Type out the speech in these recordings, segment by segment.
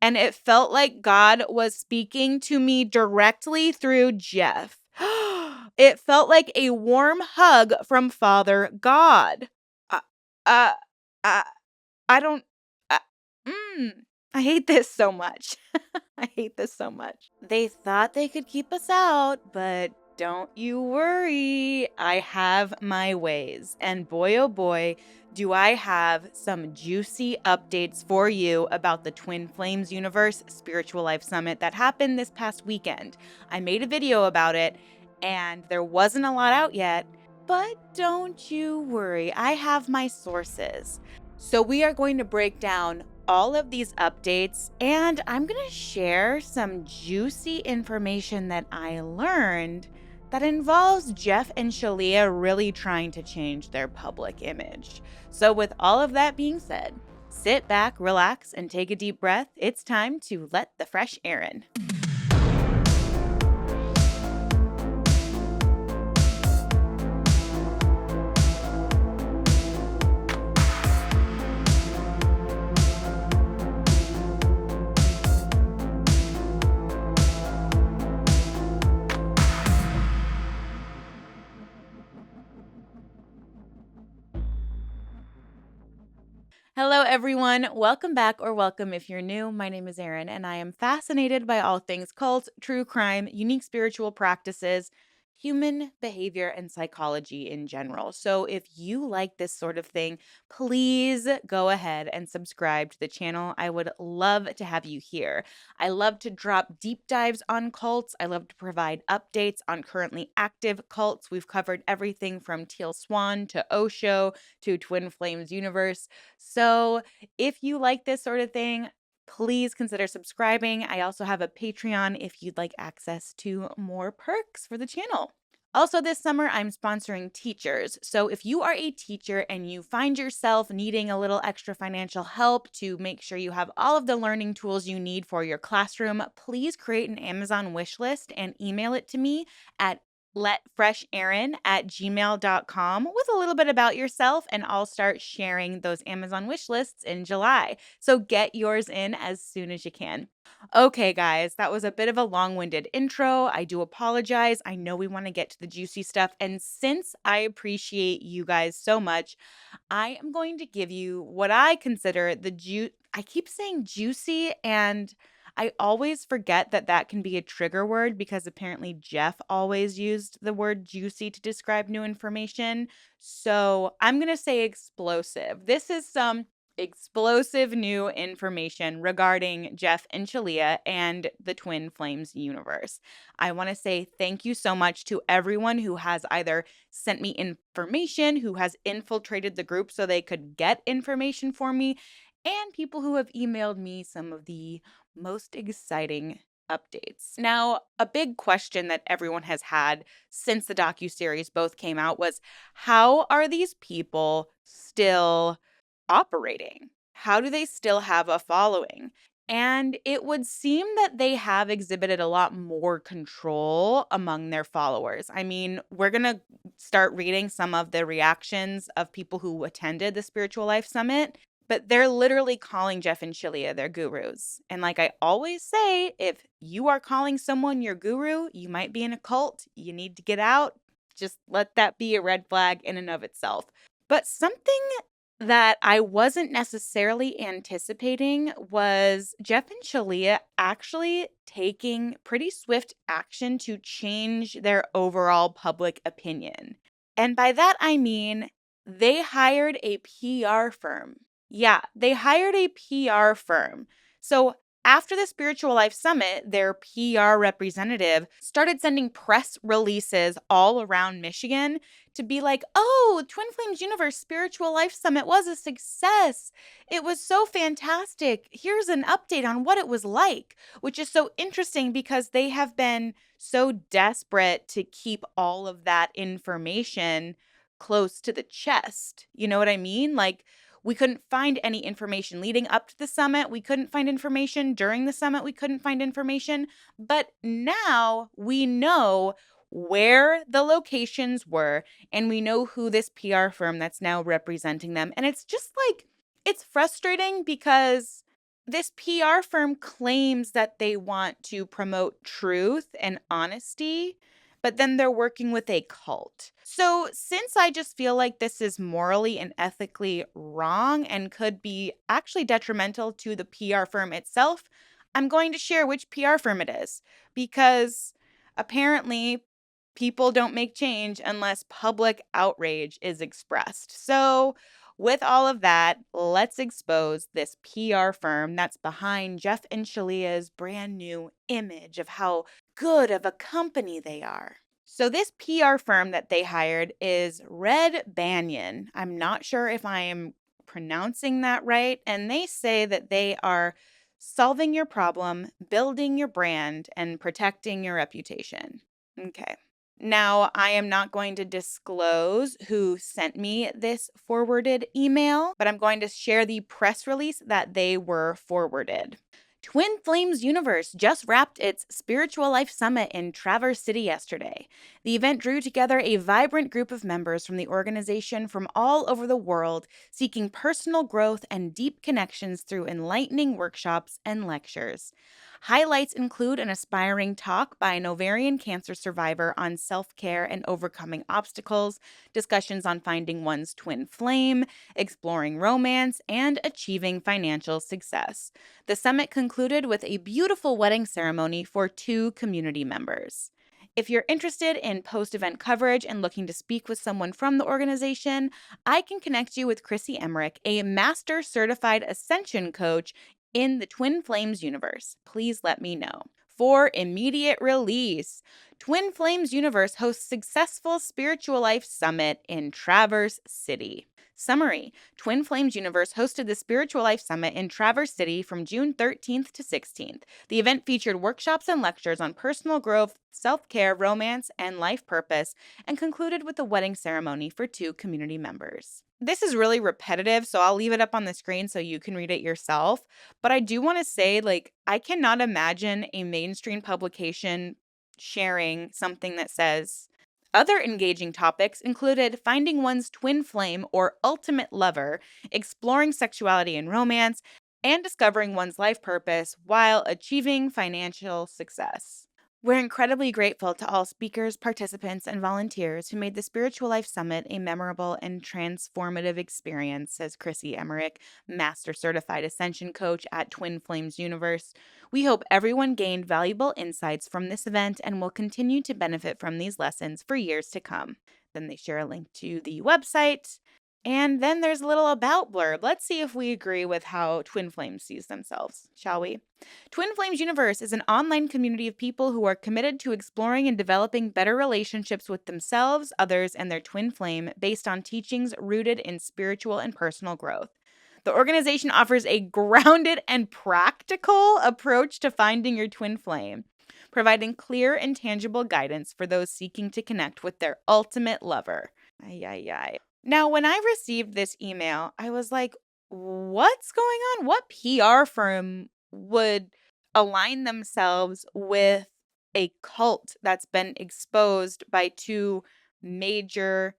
and it felt like God was speaking to me directly through Jeff. It felt like a warm hug from Father God. Uh, uh, uh, I don't. Uh, mm, I hate this so much. I hate this so much. They thought they could keep us out, but don't you worry. I have my ways. And boy, oh boy, do I have some juicy updates for you about the Twin Flames Universe Spiritual Life Summit that happened this past weekend. I made a video about it, and there wasn't a lot out yet, but don't you worry. I have my sources. So we are going to break down all of these updates, and I'm going to share some juicy information that I learned that involves Jeff and Shaleia really trying to change their public image. So with all of that being said, sit back, relax, and take a deep breath. It's time to let the fresh Erin. Hello, everyone. Welcome back, or welcome if you're new. My name is Erin, and I am fascinated by all things cult, true crime, unique spiritual practices, human behavior, and psychology in general. So if you like this sort of thing, please go ahead and subscribe to the channel. I would love to have you here. I love to drop deep dives on cults. I love to provide updates on currently active cults. We've covered everything from Teal Swan to Osho to Twin Flames Universe. So if you like this sort of thing, please consider subscribing. I also have a Patreon if you'd like access to more perks for the channel. Also, this summer, I'm sponsoring teachers. So if you are a teacher and you find yourself needing a little extra financial help to make sure you have all of the learning tools you need for your classroom, please create an Amazon wish list and email it to me at letfresherin@gmail.com with a little bit about yourself, and I'll start sharing those Amazon wish lists in July. So get yours in as soon as you can. Okay, guys, that was a bit of a long-winded intro. I do apologize. I know we want to get to the juicy stuff, and since I appreciate you guys so much, I am going to give you what I consider the I keep saying juicy, and I always forget that that can be a trigger word because apparently Jeff always used the word juicy to describe new information. So I'm going to say explosive. This is some explosive new information regarding Jeff and Shaleia and the Twin Flames universe. I want to say thank you so much to everyone who has either sent me information, who has infiltrated the group so they could get information for me, and people who have emailed me some of the most exciting updates. Now, a big question that everyone has had since the docuseries both came out was, how are these people still operating? How do they still have a following? And it would seem that they have exhibited a lot more control among their followers. I mean, we're going to start reading some of the reactions of people who attended the Spiritual Life Summit, but they're literally calling Jeff and Shaleia their gurus. And like I always say, if you are calling someone your guru, you might be in a cult. You need to get out. Just let that be a red flag in and of itself. But something that I wasn't necessarily anticipating was Jeff and Shaleia actually taking pretty swift action to change their overall public opinion. And by that, I mean they hired a PR firm. Yeah, they hired a PR firm. So after the Spiritual Life Summit, their PR representative started sending press releases all around Michigan to be like, oh, Twin Flames Universe Spiritual Life Summit was a success. It was so fantastic. Here's an update on what it was like, which is so interesting because they have been so desperate to keep all of that information close to the chest. You know what I mean? Like, we couldn't find any information leading up to the summit. We couldn't find information during the summit. We couldn't find information. But now we know where the locations were, and we know who this PR firm that's now representing them. And it's just like, it's frustrating because This PR firm claims that they want to promote truth and honesty, but then they're working with a cult. So, since I just feel like this is morally and ethically wrong and could be actually detrimental to the PR firm itself, I'm going to share which PR firm it is because apparently people don't make change unless public outrage is expressed. So, with all of that, let's expose this PR firm that's behind Jeff and Shaleia's brand new image of how good of a company they are. So, this PR firm that they hired is Red Banyan. I'm not sure if I am pronouncing that right. And they say that they are solving your problem, building your brand, and protecting your reputation. Okay. Now, I am not going to disclose who sent me this forwarded email, but I'm going to share the press release that they were forwarded. Twin Flames Universe just wrapped its Spiritual Life Summit in Traverse City yesterday. The event drew together a vibrant group of members from the organization from all over the world, seeking personal growth and deep connections through enlightening workshops and lectures. Highlights include an aspiring talk by an ovarian cancer survivor on self care and overcoming obstacles, discussions on finding one's twin flame, exploring romance, and achieving financial success. The summit concluded with a beautiful wedding ceremony for two community members. If you're interested in post event coverage and looking to speak with someone from the organization, I can connect you with Chrissy Emmerich, a master certified ascension coach in the Twin Flames universe. Please let me know. For immediate release, Twin Flames Universe hosts successful Spiritual Life Summit in Traverse City. Summary: Twin Flames Universe hosted the Spiritual Life Summit in Traverse City from June 13th to 16th. The event featured workshops and lectures on personal growth, self care, romance, and life purpose, and concluded with a wedding ceremony for two community members. This is really repetitive, so I'll leave it up on the screen so you can read it yourself. But I do want to say, I cannot imagine a mainstream publication sharing something that says, other engaging topics included finding one's twin flame or ultimate lover, exploring sexuality and romance, and discovering one's life purpose while achieving financial success. We're incredibly grateful to all speakers, participants, and volunteers who made the Spiritual Life Summit a memorable and transformative experience, says Chrissy Emmerich, Master Certified Ascension Coach at Twin Flames Universe. We hope everyone gained valuable insights from this event and will continue to benefit from these lessons for years to come. Then they share a link to the website. And then there's a little about blurb. Let's see if we agree with how Twin Flames sees themselves, shall we? Twin Flames Universe is an online community of people who are committed to exploring and developing better relationships with themselves, others, and their twin flame based on teachings rooted in spiritual and personal growth. The organization offers a grounded and practical approach to finding your twin flame, providing clear and tangible guidance for those seeking to connect with their ultimate lover. Ay, ay, ay. Now, when I received this email, I was like, what's going on? What PR firm would align themselves with a cult that's been exposed by two major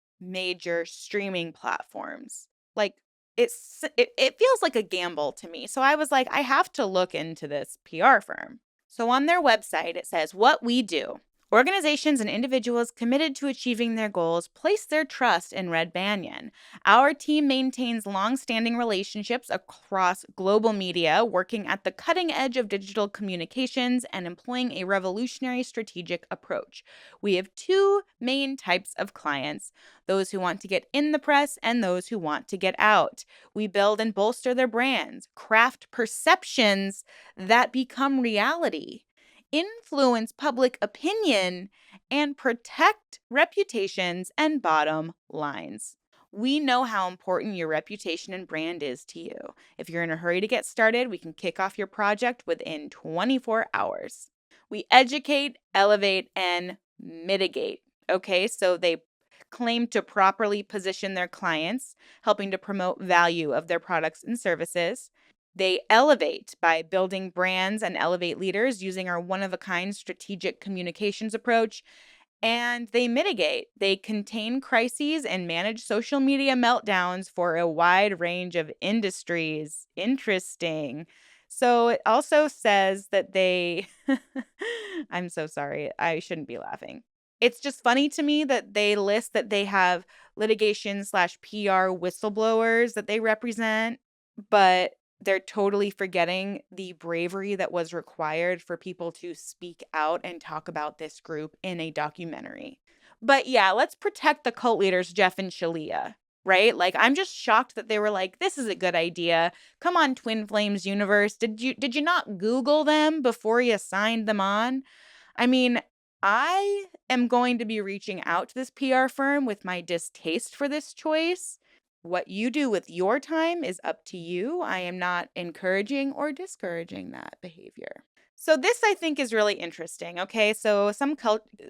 streaming platforms? Like, it feels like a gamble to me. So I was like, I have to look into this PR firm. So on their website, it says, what we do. Organizations and individuals committed to achieving their goals place their trust in Red Banyan. Our team maintains long-standing relationships across global media, working at the cutting edge of digital communications and employing a revolutionary strategic approach. We have two main types of clients: those who want to get in the press and those who want to get out. We build and bolster their brands, craft perceptions that become reality, influence public opinion, and protect reputations and bottom lines. We know how important your reputation and brand is to you. If you're in a hurry to get started, we can kick off your project within 24 hours. We educate, elevate, and mitigate. Okay, so they claim to properly position their clients, helping to promote value of their products and services. They elevate by building brands and elevate leaders using our one-of-a-kind strategic communications approach. And they mitigate. They contain crises and manage social media meltdowns for a wide range of industries. Interesting. So it also says that they I'm so sorry. I shouldn't be laughing. It's just funny to me that they list that they have litigation/PR whistleblowers that they represent, but they're totally forgetting the bravery that was required for people to speak out and talk about this group in a documentary. But yeah, let's protect the cult leaders, Jeff and Shaleia, right? Like, I'm just shocked that they were like, this is a good idea. Come on, Twin Flames universe. Did you not Google them before you signed them on? I mean, I am going to be reaching out to this PR firm with my distaste for this choice. What you do with your time is up to you. I am not encouraging or discouraging that behavior. So this I think is really interesting. Okay, so some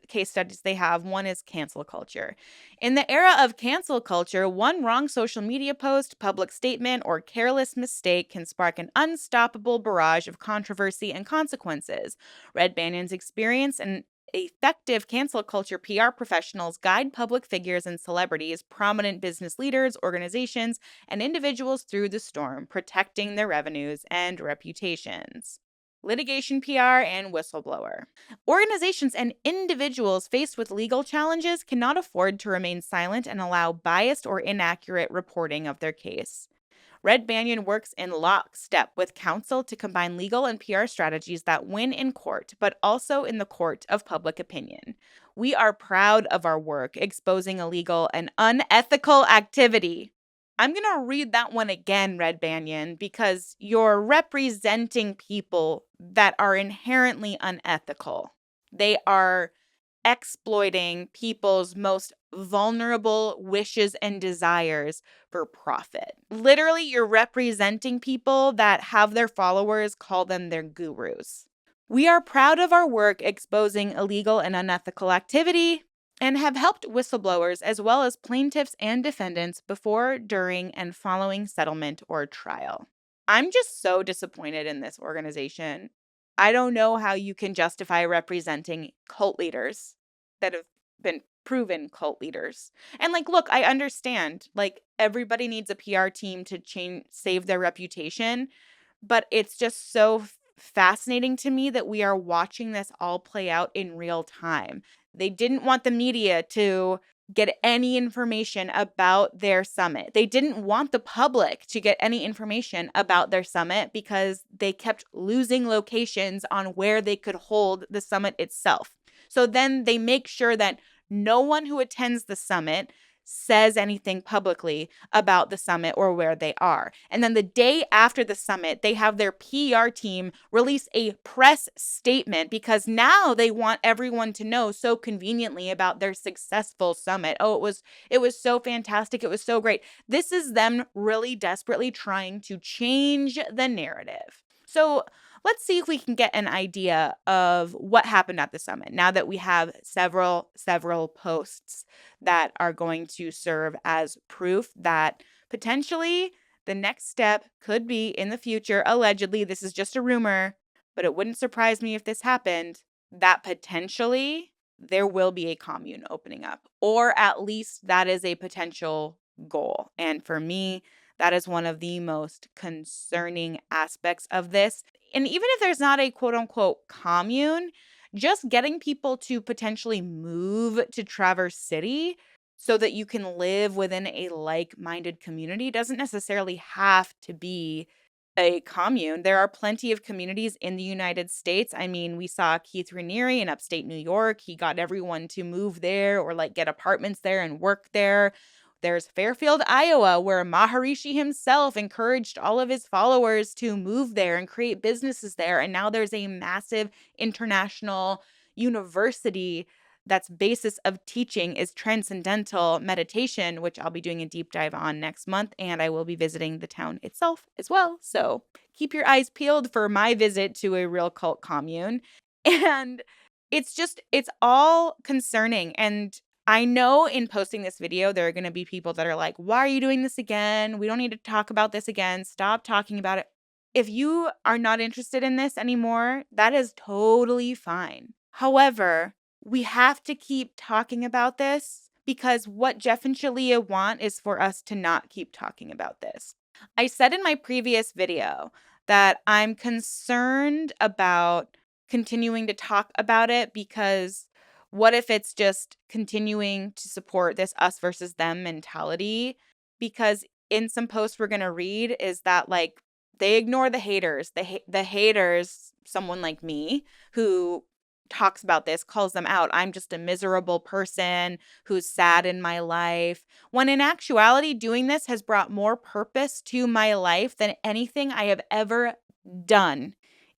case studies they have. One is cancel culture. In the era of cancel culture, one wrong social media post, public statement, or careless mistake can spark an unstoppable barrage of controversy and consequences. Red Banyan's experience and effective cancel culture PR professionals guide public figures and celebrities, prominent business leaders, organizations, and individuals through the storm, protecting their revenues and reputations. Litigation PR and whistleblower. Organizations and individuals faced with legal challenges cannot afford to remain silent and allow biased or inaccurate reporting of their case. Red Banyan works in lockstep with counsel to combine legal and PR strategies that win in court, but also in the court of public opinion. We are proud of our work exposing illegal and unethical activity. I'm going to read that one again, Red Banyan, because you're representing people that are inherently unethical. They are exploiting people's most vulnerable wishes and desires for profit. Literally, you're representing people that have their followers call them their gurus. We are proud of our work exposing illegal and unethical activity and have helped whistleblowers as well as plaintiffs and defendants before, during, and following settlement or trial. I'm just so disappointed in this organization. I don't know how you can justify representing cult leaders that have been proven cult leaders. And like, look, I understand. Like, everybody needs a PR team to save their reputation, but it's just so fascinating to me that we are watching this all play out in real time. They didn't want the media to get any information about their summit. They didn't want the public to get any information about their summit because they kept losing locations on where they could hold the summit itself. So then they make sure that no one who attends the summit says anything publicly about the summit or where they are. And then the day after the summit, they have their PR team release a press statement because now they want everyone to know so conveniently about their successful summit. Oh, it was so fantastic. It was so great. This is them really desperately trying to change the narrative. So let's see if we can get an idea of what happened at the summit now that we have several posts that are going to serve as proof that potentially the next step could be in the future. Allegedly, this is just a rumor, but it wouldn't surprise me if this happened, that potentially there will be a commune opening up, or at least that is a potential goal. And for me, that is one of the most concerning aspects of this. And even if there's not a quote unquote commune, just getting people to potentially move to Traverse City so that you can live within a like-minded community doesn't necessarily have to be a commune. There are plenty of communities in the United States. I mean, we saw Keith Raniere in upstate New York. He got everyone to move there or like get apartments there and work there. There's Fairfield, Iowa, where Maharishi himself encouraged all of his followers to move there and create businesses there. And now there's a massive international university that's basis of teaching is transcendental meditation, which I'll be doing a deep dive on next month. And I will be visiting the town itself as well. So keep your eyes peeled for my visit to a real cult commune. And it's all concerning. And I know in posting this video, there are going to be people that are like, why are you doing this again? We don't need to talk about this again. Stop talking about it. If you are not interested in this anymore, that is totally fine. However, we have to keep talking about this because what Jeff and Shaleia want is for us to not keep talking about this. I said in my previous video that I'm concerned about continuing to talk about it because what if it's just continuing to support this us versus them mentality? Because in some posts we're going to read is that like they ignore the haters. The haters, someone like me who talks about this, calls them out. I'm just a miserable person who's sad in my life. When in actuality, doing this has brought more purpose to my life than anything I have ever done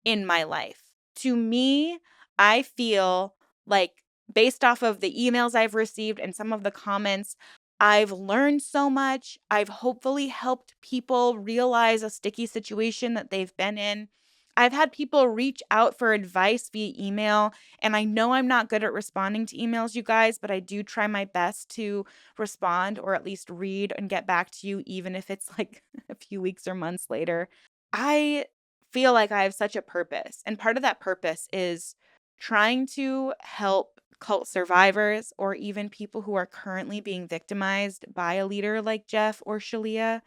in my life. To me, I feel like based off of the emails I've received and some of the comments, I've learned so much. I've hopefully helped people realize a sticky situation that they've been in. I've had people reach out for advice via email, and I know I'm not good at responding to emails, you guys, but I do try my best to respond or at least read and get back to you, even if it's like a few weeks or months later. I feel like I have such a purpose, and part of that purpose is trying to help cult survivors or even people who are currently being victimized by a leader like Jeff or Shaleia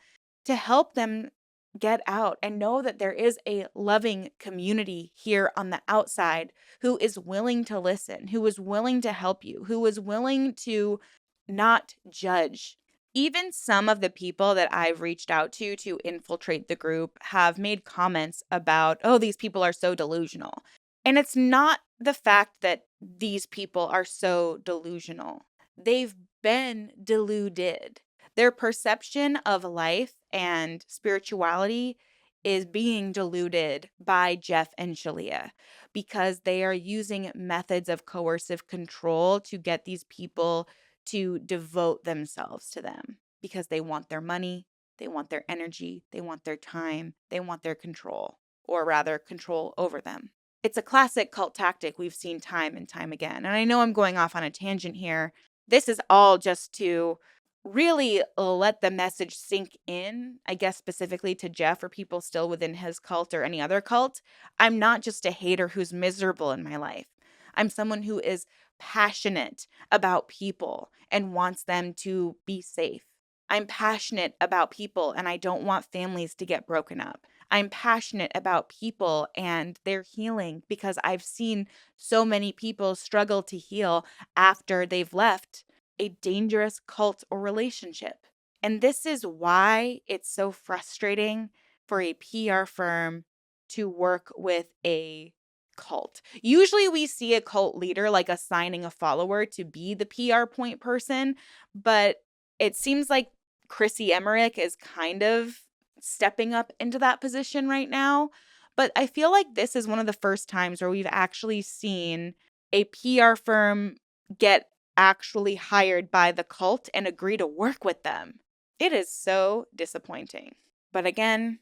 to help them get out and know that there is a loving community here on the outside who is willing to listen, who is willing to help you, who is willing to not judge. Even some of the people that I've reached out to infiltrate the group have made comments about, oh, these people are so delusional. And it's not the fact that these people are so delusional. They've been deluded. Their perception of life and spirituality is being diluted by Jeff and Shaleia because they are using methods of coercive control to get these people to devote themselves to them because they want their money, they want their energy, they want their time, they want their control, or rather, control over them. It's a classic cult tactic we've seen time and time again. And I know I'm going off on a tangent here. This is all just to really let the message sink in, I guess specifically to Jeff or people still within his cult or any other cult. I'm not just a hater who's miserable in my life. I'm someone who is passionate about people and wants them to be safe. I'm passionate about people and I don't want families to get broken up. I'm passionate about people and their healing because I've seen so many people struggle to heal after they've left a dangerous cult or relationship. And this is why it's so frustrating for a PR firm to work with a cult. Usually we see a cult leader like assigning a follower to be the PR point person, but it seems like Chrissy Emmerich is kind of stepping up into that position right now. But I feel like this is one of the first times where we've actually seen a PR firm get actually hired by the cult and agree to work with them. It is so disappointing. But again,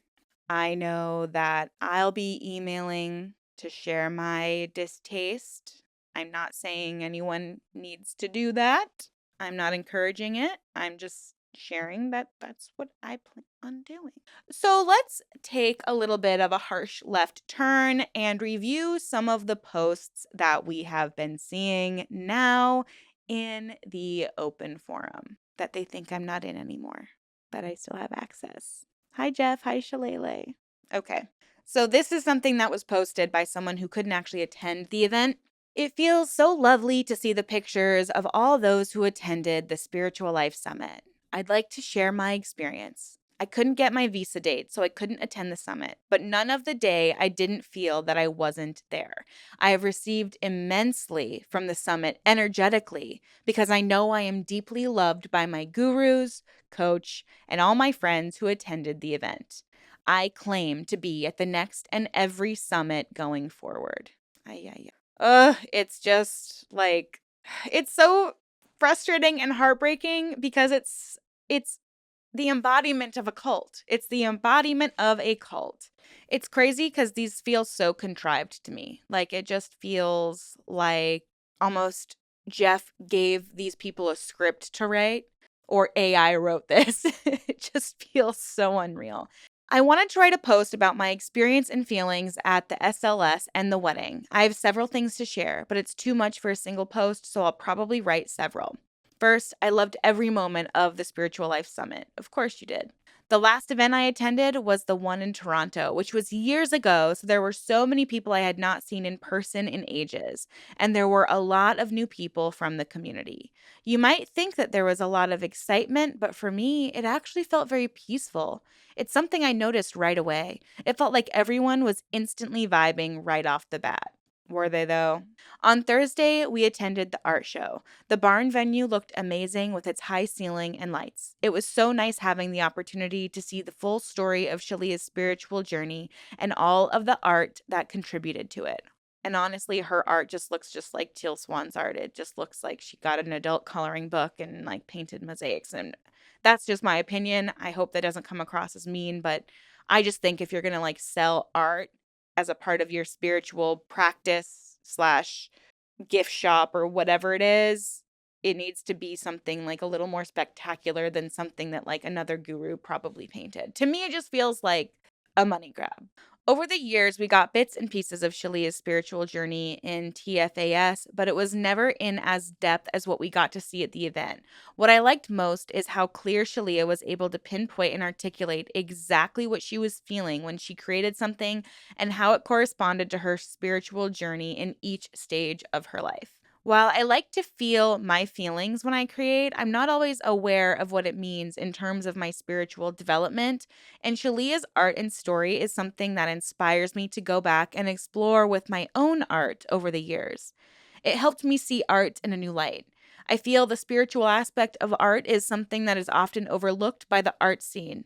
I know that I'll be emailing to share my distaste. I'm not saying anyone needs to do that. I'm not encouraging it. I'm just sharing that that's what I plan on doing. So let's take a little bit of a harsh left turn and review some of the posts that we have been seeing now in the open forum that they think I'm not in anymore, but I still have access. Hi, Jeff. Hi, Shaleia. Okay. So this is something that was posted by someone who couldn't actually attend the event. It feels so lovely to see the pictures of all those who attended the Spiritual Life Summit. I'd like to share my experience. I couldn't get my visa date, so I couldn't attend the summit, but none of the day I didn't feel that I wasn't there. I have received immensely from the summit energetically because I know I am deeply loved by my gurus, coach, and all my friends who attended the event. I claim to be at the next and every summit going forward. Ay, ay, ay. It's just like it's so frustrating and heartbreaking because it's the embodiment of a cult. It's the embodiment of a cult. It's crazy because these feel so contrived to me. Like it just feels like almost Jeff gave these people a script to write or AI wrote this. It just feels so unreal. I wanted to write a post about my experience and feelings at the SLS and the wedding. I have several things to share, but it's too much for a single post, so I'll probably write several. First, I loved every moment of the Spiritual Life Summit. Of course you did. The last event I attended was the one in Toronto, which was years ago. So there were so many people I had not seen in person in ages, and there were a lot of new people from the community. You might think that there was a lot of excitement, but for me, it actually felt very peaceful. It's something I noticed right away. It felt like everyone was instantly vibing right off the bat. Were they, though? On Thursday, we attended the art show. The barn venue looked amazing with its high ceiling and lights. It was so nice having the opportunity to see the full story of Shaleia's spiritual journey and all of the art that contributed to it. And honestly, her art just looks just like Teal Swan's art. It just looks like she got an adult coloring book and like painted mosaics. And that's just my opinion. I hope that doesn't come across as mean, but I just think if you're going to like sell art as a part of your spiritual practice slash gift shop or whatever it is, it needs to be something like a little more spectacular than something that like another guru probably painted. To me, it just feels like a money grab. Over the years, we got bits and pieces of Shaleia's spiritual journey in TFAS, but it was never in as depth as what we got to see at the event. What I liked most is how clear Shaleia was able to pinpoint and articulate exactly what she was feeling when she created something and how it corresponded to her spiritual journey in each stage of her life. While I like to feel my feelings when I create, I'm not always aware of what it means in terms of my spiritual development, and Shaleia's art and story is something that inspires me to go back and explore with my own art over the years. It helped me see art in a new light. I feel the spiritual aspect of art is something that is often overlooked by the art scene.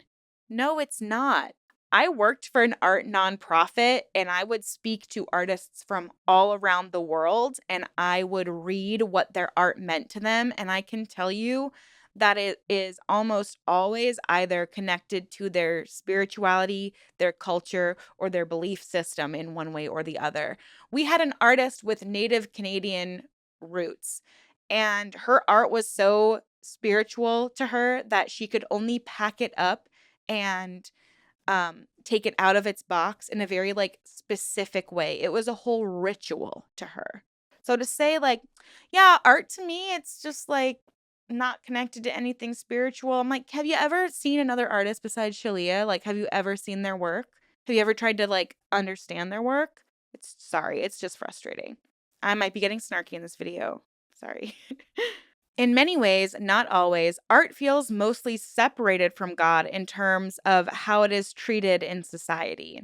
No, it's not. I worked for an art nonprofit and I would speak to artists from all around the world and I would read what their art meant to them. And I can tell you that it is almost always either connected to their spirituality, their culture, or their belief system in one way or the other. We had an artist with Native Canadian roots, and her art was so spiritual to her that she could only pack it up and take it out of its box in a very like specific way. It was a whole ritual to her. So to say like, yeah, art to me, it's just like not connected to anything spiritual. I'm like, have you ever seen another artist besides Shaleia? Like, have you ever seen their work? Have you ever tried to like understand their work? It's just frustrating. I might be getting snarky in this video. Sorry. In many ways, not always, art feels mostly separated from God in terms of how it is treated in society.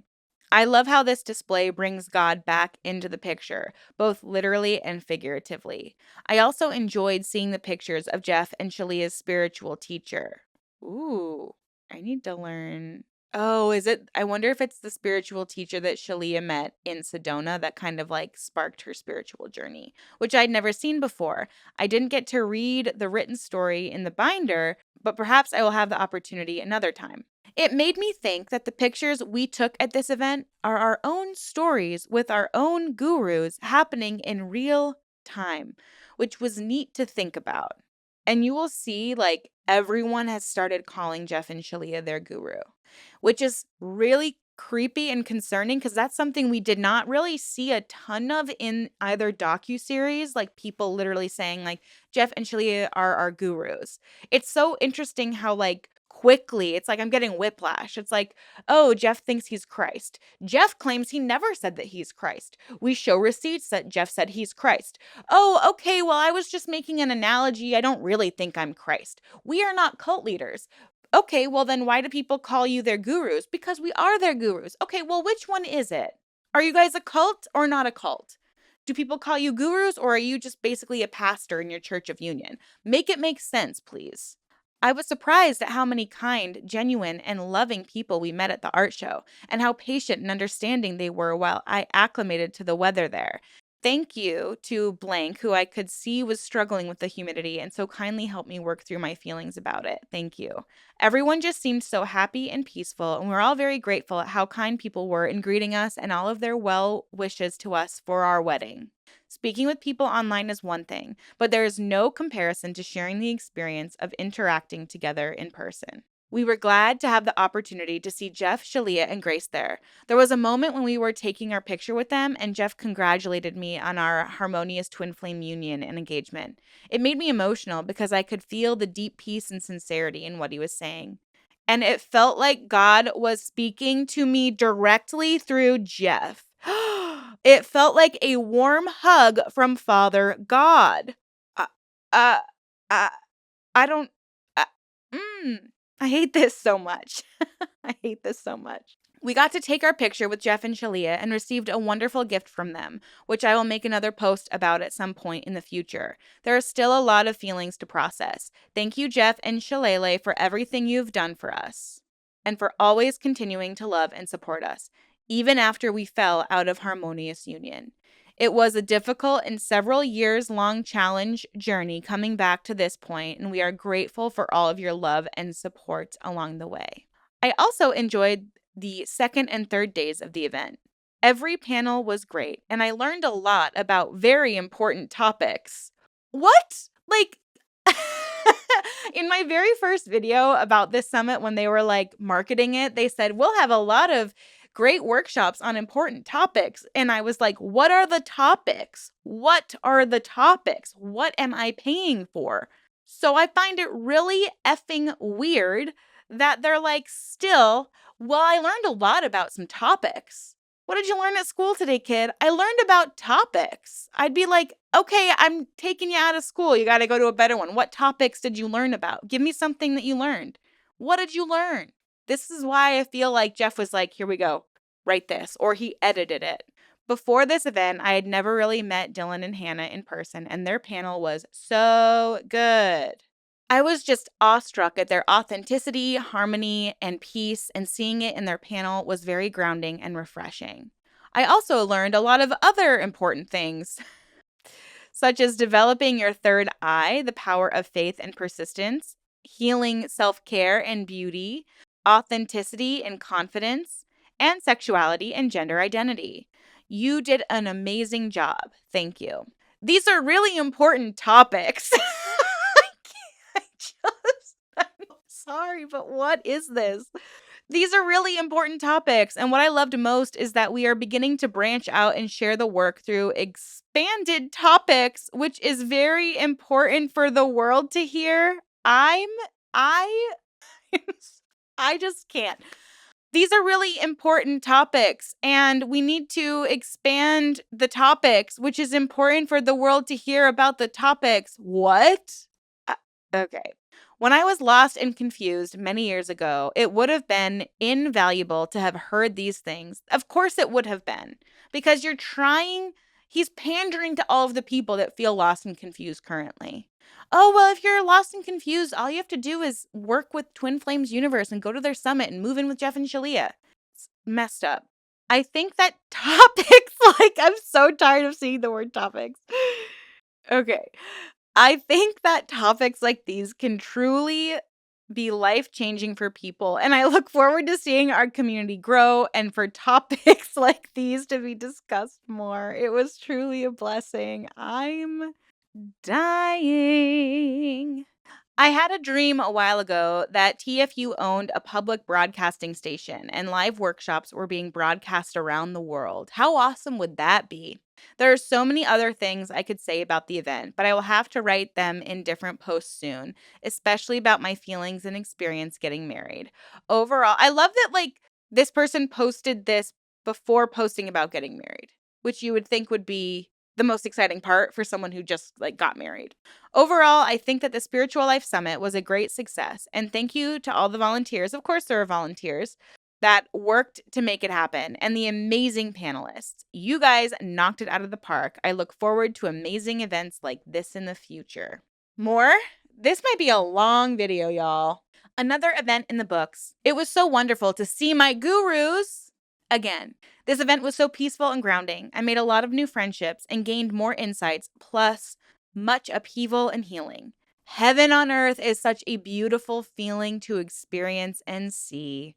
I love how this display brings God back into the picture, both literally and figuratively. I also enjoyed seeing the pictures of Jeff and Shaleia's spiritual teacher. Ooh, I need to learn. Oh, is it? I wonder if it's the spiritual teacher that Shaleia met in Sedona that kind of like sparked her spiritual journey, which I'd never seen before. I didn't get to read the written story in the binder, but perhaps I will have the opportunity another time. It made me think that the pictures we took at this event are our own stories with our own gurus happening in real time, which was neat to think about. And you will see, like, everyone has started calling Jeff and Shaleia their guru, which is really creepy and concerning because that's something we did not really see a ton of in either docuseries, like people literally saying like Jeff and Shaleia are our gurus. It's so interesting how like quickly it's like I'm getting whiplash. It's like, oh, Jeff thinks he's Christ. Jeff claims he never said that he's Christ. We show receipts that Jeff said he's Christ. Oh, okay, well, I was just making an analogy. I don't really think I'm Christ. We are not cult leaders. Okay, well, then why do people call you their gurus? Because we are their gurus. Okay, well, which one is it? Are you guys a cult or not a cult? Do people call you gurus or are you just basically a pastor in your church of union? Make it make sense, please. I was surprised at how many kind, genuine, and loving people we met at the art show, and how patient and understanding they were while I acclimated to the weather there. Thank you to blank, who I could see was struggling with the humidity and so kindly helped me work through my feelings about it. Thank you. Everyone just seemed so happy and peaceful, and we're all very grateful at how kind people were in greeting us and all of their well wishes to us for our wedding. Speaking with people online is one thing, but there is no comparison to sharing the experience of interacting together in person. We were glad to have the opportunity to see Jeff, Shaleia, and Grace there. There was a moment when we were taking our picture with them, and Jeff congratulated me on our harmonious twin flame union and engagement. It made me emotional because I could feel the deep peace and sincerity in what he was saying. and it felt like God was speaking to me directly through Jeff. It felt like a warm hug from Father God. Uh, uh, uh I don't. Uh, mm, I hate this so much. I hate this so much. We got to take our picture with Jeff and Shaleia and received a wonderful gift from them, which I will make another post about at some point in the future. There are still a lot of feelings to process. Thank you, Jeff and Shaleia, for everything you've done for us and for always continuing to love and support us, even after we fell out of harmonious union. It was a difficult and several years long challenge journey coming back to this point, and we are grateful for all of your love and support along the way. I also enjoyed the second and third days of the event. Every panel was great, and I learned a lot about very important topics. What? Like, in my very first video about this summit, when they were like marketing it, they said, we'll have a lot of great workshops on important topics. And I was like, what are the topics? What are the topics? What am I paying for? So I find it really effing weird that they're like, still, well, I learned a lot about some topics. What did you learn at school today, kid? I learned about topics. I'd be like, okay, I'm taking you out of school. You got to go to a better one. What topics did you learn about? Give me something that you learned. What did you learn? This is why I feel like Jeff was like, here we go, write this, or he edited it. Before this event, I had never really met Dylan and Hannah in person, and their panel was so good. I was just awestruck at their authenticity, harmony, and peace, and seeing it in their panel was very grounding and refreshing. I also learned a lot of other important things, such as developing your third eye, the power of faith and persistence, healing self-care and beauty, authenticity and confidence, and sexuality and gender identity. You did an amazing job. Thank you. These are really important topics. I just, I'm sorry, but what is this? These are really important topics. And what I loved most is that we are beginning to branch out and share the work through expanded topics, which is very important for the world to hear. I, I just can't. These are really important topics, and we need to expand the topics, which is important for the world to hear about the topics. What? Okay. When I was lost and confused many years ago, it would have been invaluable to have heard these things. Of course, it would have been, because he's pandering to all of the people that feel lost and confused currently. Oh, well, if you're lost and confused, all you have to do is work with Twin Flames Universe and go to their summit and move in with Jeff and Shaleia. It's messed up. I think that topics, I'm so tired of seeing the word topics. Okay. I think that topics like these can truly be life-changing for people, and I look forward to seeing our community grow and for topics like these to be discussed more. It was truly a blessing. I'm dying. I had a dream a while ago that TFU owned a public broadcasting station and live workshops were being broadcast around the world. How awesome would that be? There are so many other things I could say about the event, but I will have to write them in different posts soon, especially about my feelings and experience getting married. Overall, I love that this person posted this before posting about getting married, which you would think would be the most exciting part for someone who just got married. Overall, I think that the Spiritual Life Summit was a great success, and thank you to all the volunteers. Of course, there are volunteers that worked to make it happen, and the amazing panelists. You guys knocked it out of the park. I look forward to amazing events like this in the future. More? This might be a long video, y'all. Another event in the books. It was so wonderful to see my gurus again. This event was so peaceful and grounding. I made a lot of new friendships and gained more insights, plus much upheaval and healing. Heaven on earth is such a beautiful feeling to experience and see.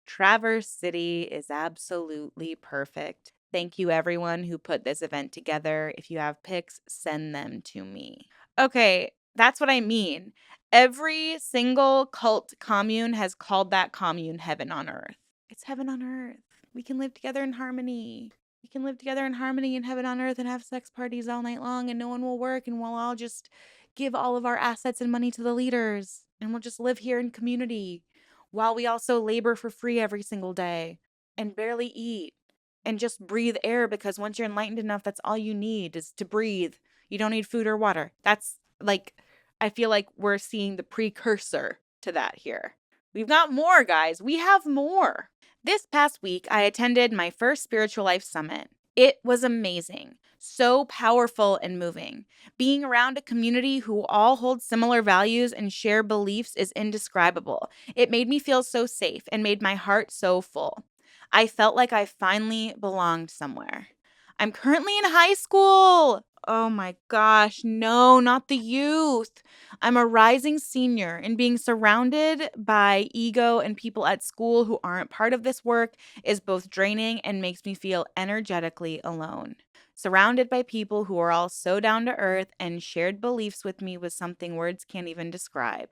Traverse City is absolutely perfect. Thank you, everyone who put this event together. If you have pics, send them to me. Okay, that's what I mean. Every single cult commune has called that commune heaven on earth. It's heaven on earth. We can live together in harmony. We can live together in harmony in heaven on earth and have sex parties all night long, and no one will work, and we'll all just give all of our assets and money to the leaders, and we'll just live here in community. while we also labor for free every single day and barely eat and just breathe air because once you're enlightened enough, that's all you need is to breathe. You don't need food or water. That's like, I feel like we're seeing the precursor to that here. We've got more, guys. We have more. This past week, I attended my first Spiritual Life Summit. It was amazing, so powerful and moving. Being around a community who all hold similar values and share beliefs is indescribable. It made me feel so safe and made my heart so full. I felt like I finally belonged somewhere. I'm currently in high school. Oh my gosh, no, not the youth. I'm a rising senior, and being surrounded by ego and people at school who aren't part of this work is both draining and makes me feel energetically alone. Surrounded by people who are all so down to earth and shared beliefs with me was something words can't even describe.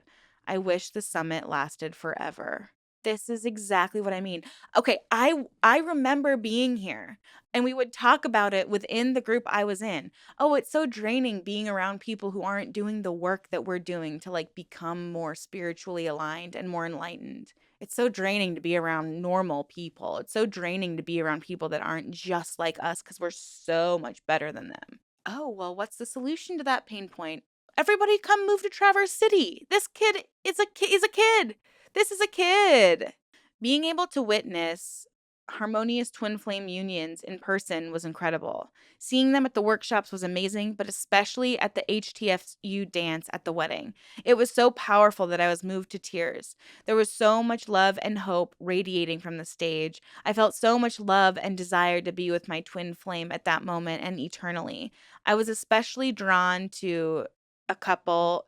I wish the summit lasted forever. This is exactly what I mean. Okay, I remember being here and we would talk about it within the group I was in. Oh, it's so draining being around people who aren't doing the work that we're doing to like become more spiritually aligned and more enlightened. It's so draining to be around normal people. It's so draining to be around people that aren't just like us because we're so much better than them. Oh, well, what's the solution to that pain point? Everybody come move to Traverse City. This kid is a kid. This is a kid. Being able to witness harmonious twin flame unions in person was incredible. Seeing them at the workshops was amazing, but especially at the HTFU dance at the wedding. It was so powerful that I was moved to tears. There was so much love and hope radiating from the stage. I felt so much love and desire to be with my twin flame at that moment and eternally. I was especially drawn to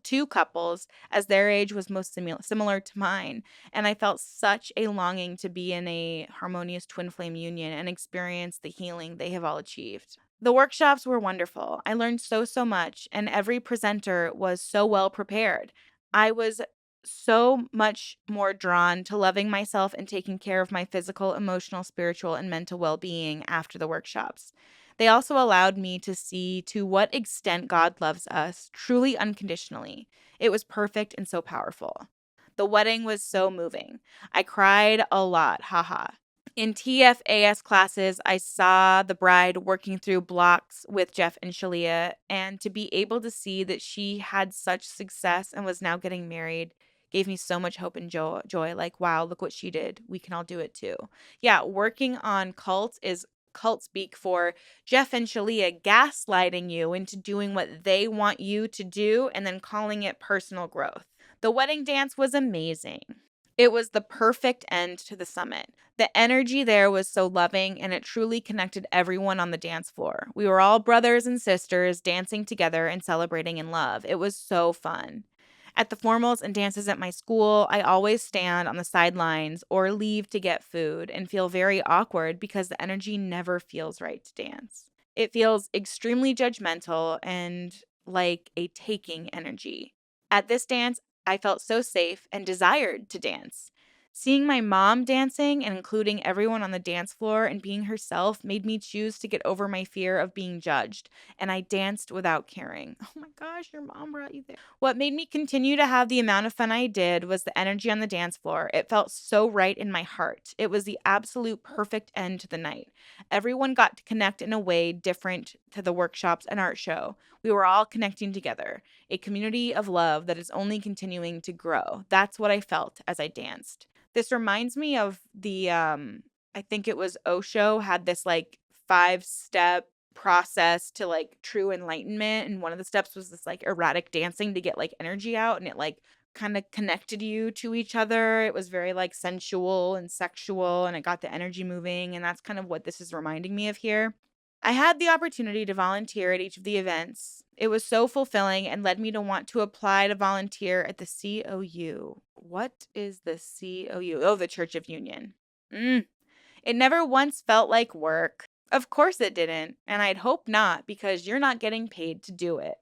two couples, as their age was most similar to mine. And I felt such a longing to be in a harmonious twin flame union and experience the healing they have all achieved. The workshops were wonderful. I learned so much, and every presenter was so well prepared. I was so much more drawn to loving myself and taking care of my physical, emotional, spiritual, and mental well being after the workshops. They also allowed me to see to what extent God loves us truly unconditionally. It was perfect and so powerful. The wedding was so moving. I cried a lot, haha. In TFAS classes, I saw the bride working through blocks with Jeff and Shaleia, and to be able to see that she had such success and was now getting married gave me so much hope and joy. Like, wow, look what she did. We can all do it too. Yeah, working on cult is cult speak for Jeff and Shaleia gaslighting you into doing what they want you to do and then calling it personal growth. The wedding dance was amazing. It was the perfect end to the summit. The energy there was so loving and it truly connected everyone on the dance floor. We were all brothers and sisters dancing together and celebrating in love. It was so fun. At the formals and dances at my school, I always stand on the sidelines or leave to get food and feel very awkward because the energy never feels right to dance. It feels extremely judgmental and like a taking energy. At this dance, I felt so safe and desired to dance. Seeing my mom dancing and including everyone on the dance floor and being herself made me choose to get over my fear of being judged, and I danced without caring. Oh my gosh, your mom brought you there. What made me continue to have the amount of fun I did was the energy on the dance floor. It felt so right in my heart. It was the absolute perfect end to the night. Everyone got to connect in a way different to the workshops and art show. We were all connecting together, a community of love that is only continuing to grow. That's what I felt as I danced. This reminds me of the I think it was Osho had this like 5-step process to like true enlightenment, and one of the steps was this like erratic dancing to get like energy out, and it like kind of connected you to each other. It was very like sensual and sexual, and it got the energy moving, and that's kind of what this is reminding me of here. I had the opportunity to volunteer at each of the events. It was so fulfilling and led me to want to apply to volunteer at the COU. What is the COU? Oh, the Church of Union. It never once felt like work. Of course it didn't, and I'd hope not because you're not getting paid to do it.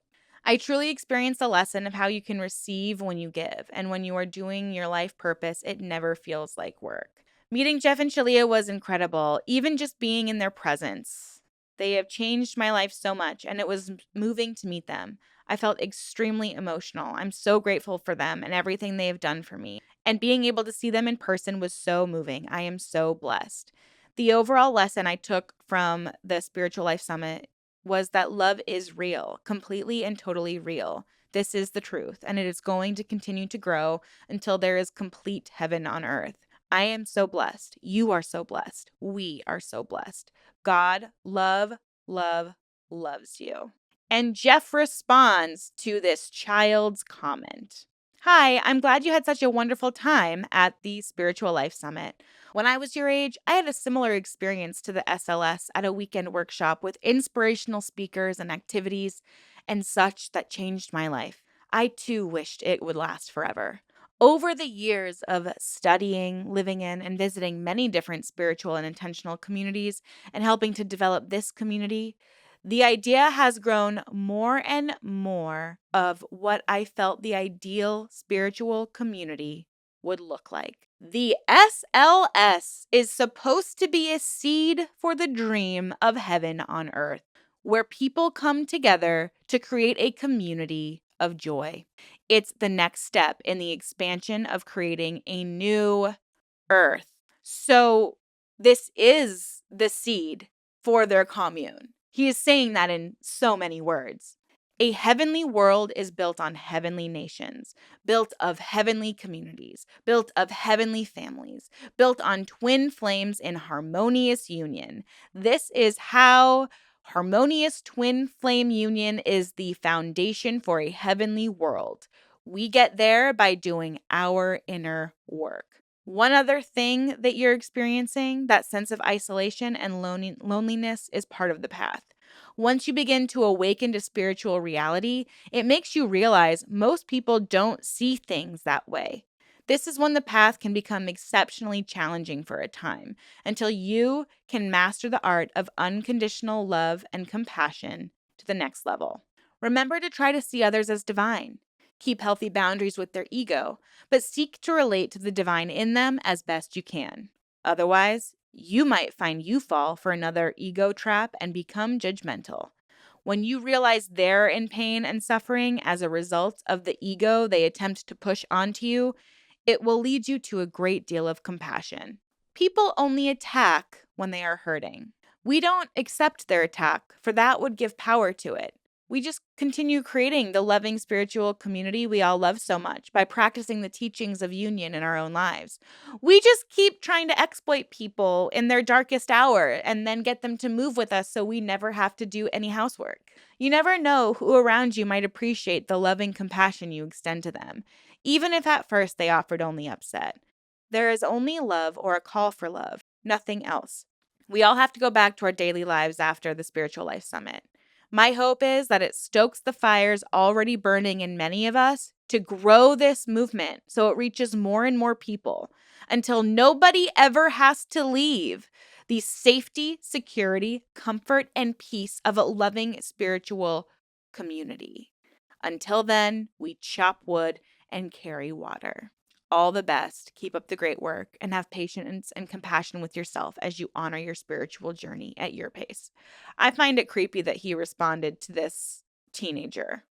I truly experienced a lesson of how you can receive when you give, and when you are doing your life purpose, it never feels like work. Meeting Jeff and Shaleia was incredible, even just being in their presence. They have changed my life so much, and it was moving to meet them. I felt extremely emotional. I'm so grateful for them and everything they have done for me. And being able to see them in person was so moving. I am so blessed. The overall lesson I took from the Spiritual Life Summit was that love is real, completely and totally real. This is the truth, and it is going to continue to grow until there is complete heaven on earth. I am so blessed. You are so blessed. We are so blessed. God, love, loves you. And Jeff responds to this child's comment. Hi, I'm glad you had such a wonderful time at the Spiritual Life Summit. When I was your age, I had a similar experience to the SLS at a weekend workshop with inspirational speakers and activities and such that changed my life. I too wished it would last forever. Over the years of studying, living in, and visiting many different spiritual and intentional communities and helping to develop this community, the idea has grown more and more of what I felt the ideal spiritual community would look like. The SLS is supposed to be a seed for the dream of heaven on earth, where people come together to create a community of joy. It's the next step in the expansion of creating a new earth. So, this is the seed for their commune. He is saying that in so many words. A heavenly world is built on heavenly nations, built of heavenly communities, built of heavenly families, built on twin flames in harmonious union. This is how harmonious twin flame union is the foundation for a heavenly world. We get there by doing our inner work. One other thing that you're experiencing, that sense of isolation and loneliness, is part of the path. Once you begin to awaken to spiritual reality, it makes you realize most people don't see things that way. This is when the path can become exceptionally challenging for a time, until you can master the art of unconditional love and compassion to the next level. Remember to try to see others as divine. Keep healthy boundaries with their ego, but seek to relate to the divine in them as best you can. Otherwise, you might find you fall for another ego trap and become judgmental. When you realize they're in pain and suffering as a result of the ego they attempt to push onto you, it will lead you to a great deal of compassion. People only attack when they are hurting. We don't accept their attack, for that would give power to it. We just continue creating the loving spiritual community we all love so much by practicing the teachings of union in our own lives. We just keep trying to exploit people in their darkest hour and then get them to move with us so we never have to do any housework. You never know who around you might appreciate the loving compassion you extend to them, even if at first they offered only upset. There is only love or a call for love, nothing else. We all have to go back to our daily lives after the Spiritual Life Summit. My hope is that it stokes the fires already burning in many of us to grow this movement so it reaches more and more people until nobody ever has to leave the safety, security, comfort, and peace of a loving spiritual community. Until then, we chop wood and carry water. All the best. Keep up the great work and have patience and compassion with yourself as you honor your spiritual journey at your pace. I find it creepy that he responded to this teenager.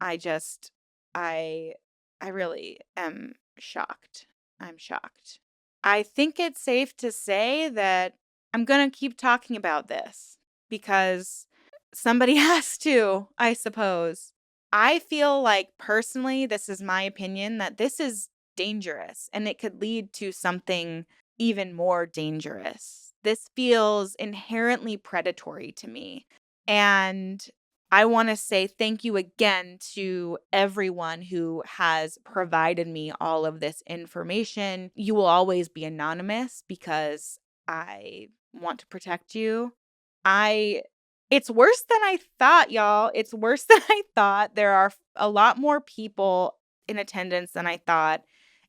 I just, I, I really am shocked. I'm shocked. I think it's safe to say that I'm going to keep talking about this because somebody has to, I suppose. I feel like personally, this is my opinion, that this is dangerous and it could lead to something even more dangerous. This feels inherently predatory to me. And I want to say thank you again to everyone who has provided me all of this information. You will always be anonymous because I want to protect you. It's worse than I thought, y'all. It's worse than I thought. There are a lot more people in attendance than I thought,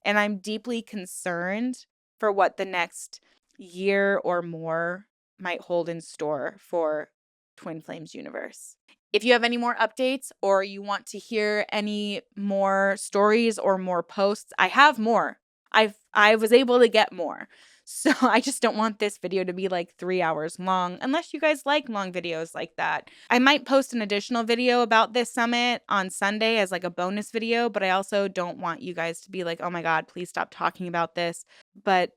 and I'm deeply concerned for what the next year or more might hold in store for Twin Flames Universe. If you have any more updates or you want to hear any more stories or more posts, I have more. I was able to get more. So I just don't want this video to be like 3 hours long, unless you guys like long videos like that. I might post an additional video about this summit on Sunday as like a bonus video, but I also don't want you guys to be like, oh my God, please stop talking about this. But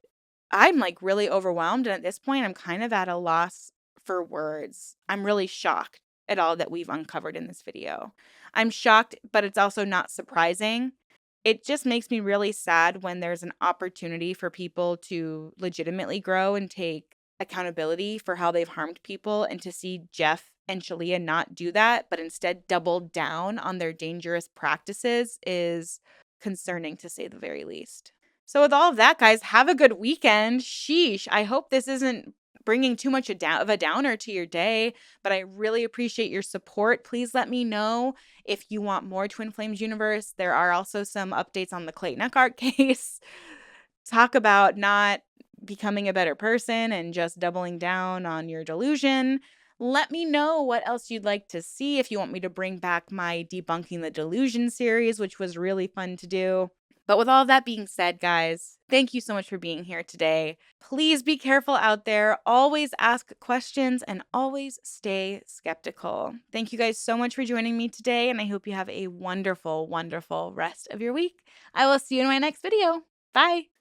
I'm like really overwhelmed. And at this point, I'm kind of at a loss for words. I'm really shocked at all that we've uncovered in this video. I'm shocked, but it's also not surprising. It just makes me really sad when there's an opportunity for people to legitimately grow and take accountability for how they've harmed people, and to see Jeff and Shaleia not do that, but instead double down on their dangerous practices is concerning, to say the very least. So with all of that, guys, have a good weekend. Sheesh. I hope this isn't bringing too much of a downer to your day, but I really appreciate your support. Please let me know if you want more Twin Flames universe. There are also some updates on the Clayton Eckhart case. Talk about not becoming a better person and just doubling down on your delusion. Let me know what else you'd like to see, if you want me to bring back my Debunking the Delusion series, which was really fun to do. But with all that being said, guys, thank you so much for being here today. Please be careful out there. Always ask questions and always stay skeptical. Thank you guys so much for joining me today, and I hope you have a wonderful, wonderful rest of your week. I will see you in my next video. Bye.